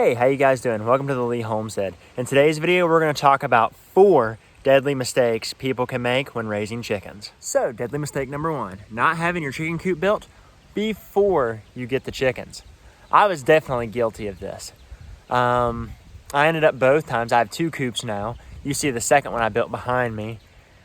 Hey, how you guys doing? Welcome to the Lee Homestead. In today's video, we're going to talk about 4 deadly mistakes people can make when raising chickens. So, deadly mistake number 1, not having your chicken coop built before you get the chickens. I was definitely guilty of this. I ended up both times. I have 2 coops now. You see the second one I built behind me.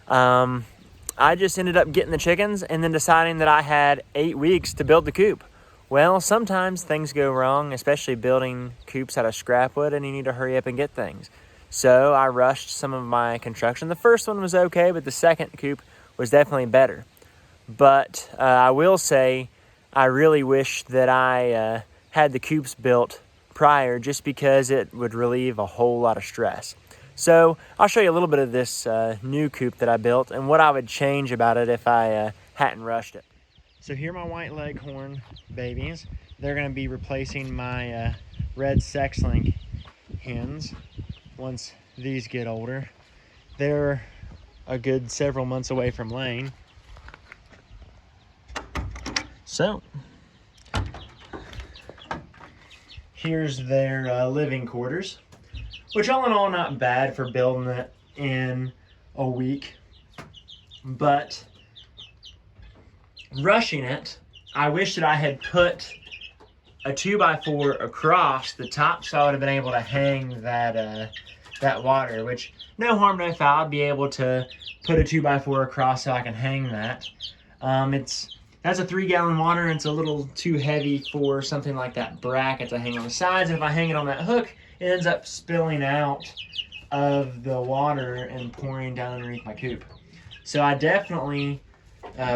I just ended up getting the chickens and then deciding that I had 8 weeks to build the coop. Well, sometimes things go wrong, especially building coops out of scrap wood, and you need to hurry up and get things. So I rushed some of my construction. The first one was okay, but the second coop was definitely better. But I will say I really wish that I had the coops built prior, just because it would relieve a whole lot of stress. So I'll show you a little bit of this new coop that I built and what I would change about it if I hadn't rushed it. So here are my white leghorn babies. They're going to be replacing my red sex-link hens once these get older. They're a good several months away from laying. So here's their living quarters, which all in all not bad for building it in a week, but rushing it, I wish that I had put a 2x4 across the top so I would have been able to hang that water, which no harm, no foul. I'd be able to put a 2x4 across so I can hang that. That's a 3-gallon water, and it's a little too heavy for something like that bracket to hang on the sides. And if I hang it on that hook, it ends up spilling out of the water and pouring down underneath my coop. So I definitely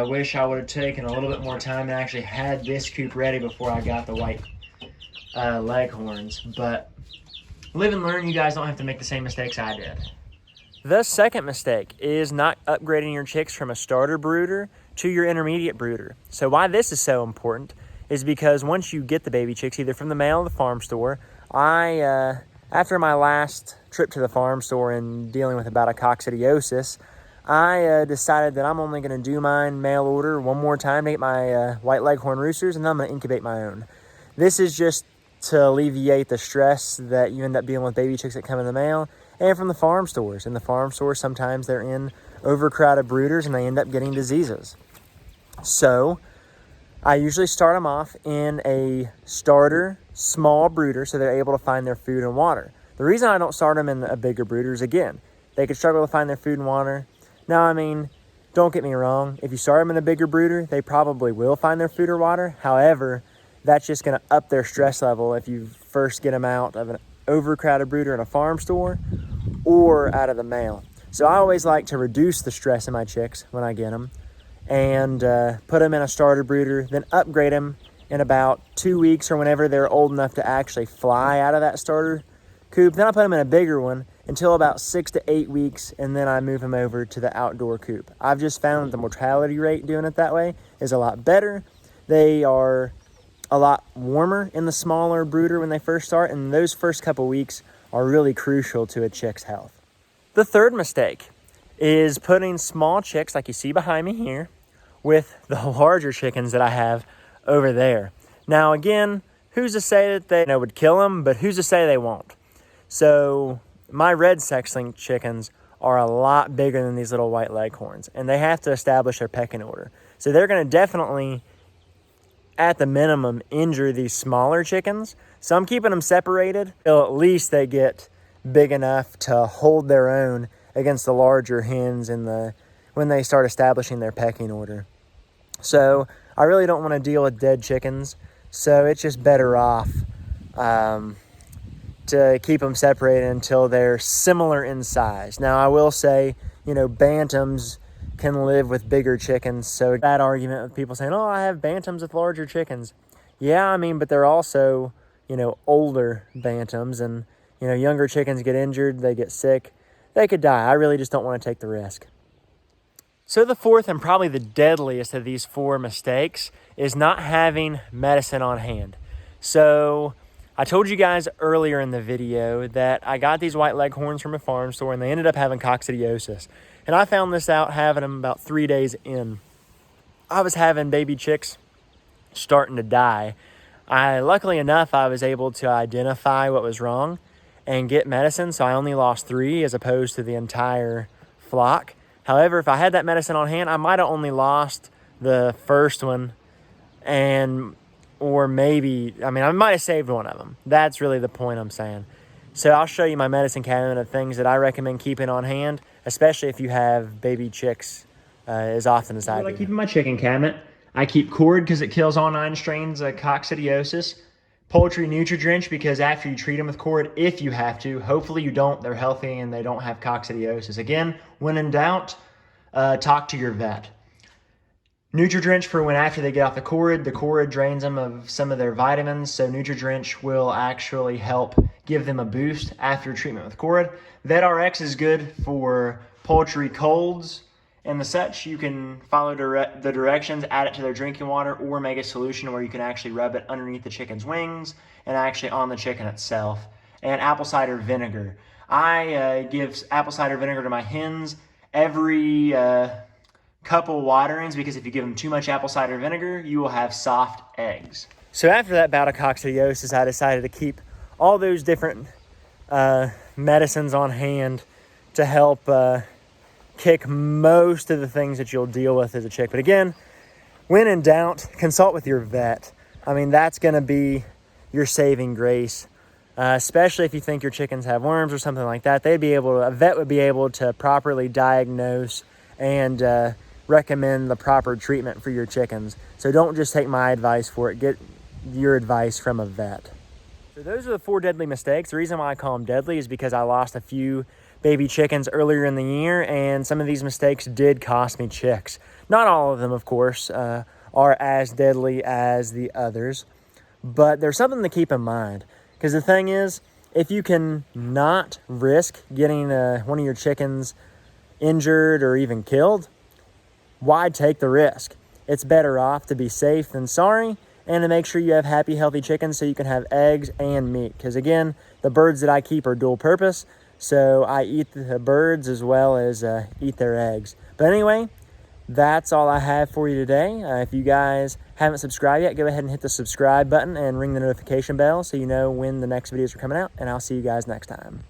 wish I would have taken a little bit more time and actually had this coop ready before I got the white leghorns. But live and learn. You guys don't have to make the same mistakes I did. The second mistake is not upgrading your chicks from a starter brooder to your intermediate brooder. So why this is so important is because once you get the baby chicks, either from the mail or the farm store, after my last trip to the farm store and dealing with about a coccidiosis, I decided that I'm only going to do mine mail order one more time to get my white leghorn roosters, and then I'm going to incubate my own. This is just to alleviate the stress that you end up dealing with baby chicks that come in the mail and from the farm stores. In the farm stores, sometimes they're in overcrowded brooders and they end up getting diseases. So I usually start them off in a starter small brooder so they're able to find their food and water. The reason I don't start them in a bigger brooder is, again, they could struggle to find their food and water. Now, I mean, don't get me wrong. If you start them in a bigger brooder, they probably will find their food or water. However, that's just going to up their stress level if you first get them out of an overcrowded brooder in a farm store or out of the mail. So I always like to reduce the stress in my chicks when I get them and put them in a starter brooder, then upgrade them in about 2 weeks or whenever they're old enough to actually fly out of that starter coop. Then I put them in a bigger one until about 6 to 8 weeks, and then I move them over to the outdoor coop. I've just found that the mortality rate doing it that way is a lot better. They are a lot warmer in the smaller brooder when they first start, and those first couple weeks are really crucial to a chick's health. The third mistake is putting small chicks, like you see behind me here, with the larger chickens that I have over there. Now again, who's to say that they would kill them, but who's to say they won't? So my red sex-link chickens are a lot bigger than these little white leghorns, and they have to establish their pecking order. So they're going to definitely, at the minimum, injure these smaller chickens. So I'm keeping them separated till at least they get big enough to hold their own against the larger hens when they start establishing their pecking order. So I really don't want to deal with dead chickens, so it's just better off to keep them separated until they're similar in size. Now, I will say, bantams can live with bigger chickens. So that argument of people saying, oh, I have bantams with larger chickens. Yeah, I mean, but they're also, older bantams, and, younger chickens get injured, they get sick, they could die. I really just don't want to take the risk. So the fourth and probably the deadliest of these 4 mistakes is not having medicine on hand. So I told you guys earlier in the video that I got these white leghorns from a farm store and they ended up having coccidiosis. And I found this out having them about 3 days in. I was having baby chicks starting to die Luckily enough, I was able to identify what was wrong and get medicine, so I only lost 3 as opposed to the entire flock. However, if I had that medicine on hand, I might have only lost the first one, or maybe, I might have saved one of them. That's really the point I'm saying. So I'll show you my medicine cabinet of things that I recommend keeping on hand, especially if you have baby chicks as often as I do. I keep in my chicken cabinet. I keep cord because it kills all 9 strains of coccidiosis. Poultry NutriDrench because after you treat them with cord, if you have to, hopefully you don't, they're healthy and they don't have coccidiosis. Again, when in doubt, talk to your vet. NutriDrench for when after they get off the cord drains them of some of their vitamins, so NutriDrench will actually help give them a boost after treatment with cord. VetRx is good for poultry colds and the such. You can follow the directions, add it to their drinking water, or make a solution where you can actually rub it underneath the chicken's wings and actually on the chicken itself. And apple cider vinegar. I give apple cider vinegar to my hens every couple waterings, because if you give them too much apple cider vinegar, you will have soft eggs. So after that bout of coccidiosis, I decided to keep all those different medicines on hand to help kick most of the things that you'll deal with as a chick. But again, when in doubt, consult with your vet. That's going to be your saving grace, especially if you think your chickens have worms or something like that. A vet would be able to properly diagnose and recommend the proper treatment for your chickens. So don't just take my advice for it. Get your advice from a vet. So those are the 4 deadly mistakes. The reason why I call them deadly is because I lost a few baby chickens earlier in the year, and some of these mistakes did cost me chicks. Not all of them, of course, are as deadly as the others, but there's something to keep in mind. Because the thing is, if you can not risk getting one of your chickens injured or even killed, why take the risk? It's better off to be safe than sorry, and to make sure you have happy, healthy chickens so you can have eggs and meat. Because again, the birds that I keep are dual purpose, so I eat the birds as well as eat their eggs. But anyway, that's all I have for you today. If you guys haven't subscribed yet, go ahead and hit the subscribe button and ring the notification bell so you know when the next videos are coming out, and I'll see you guys next time.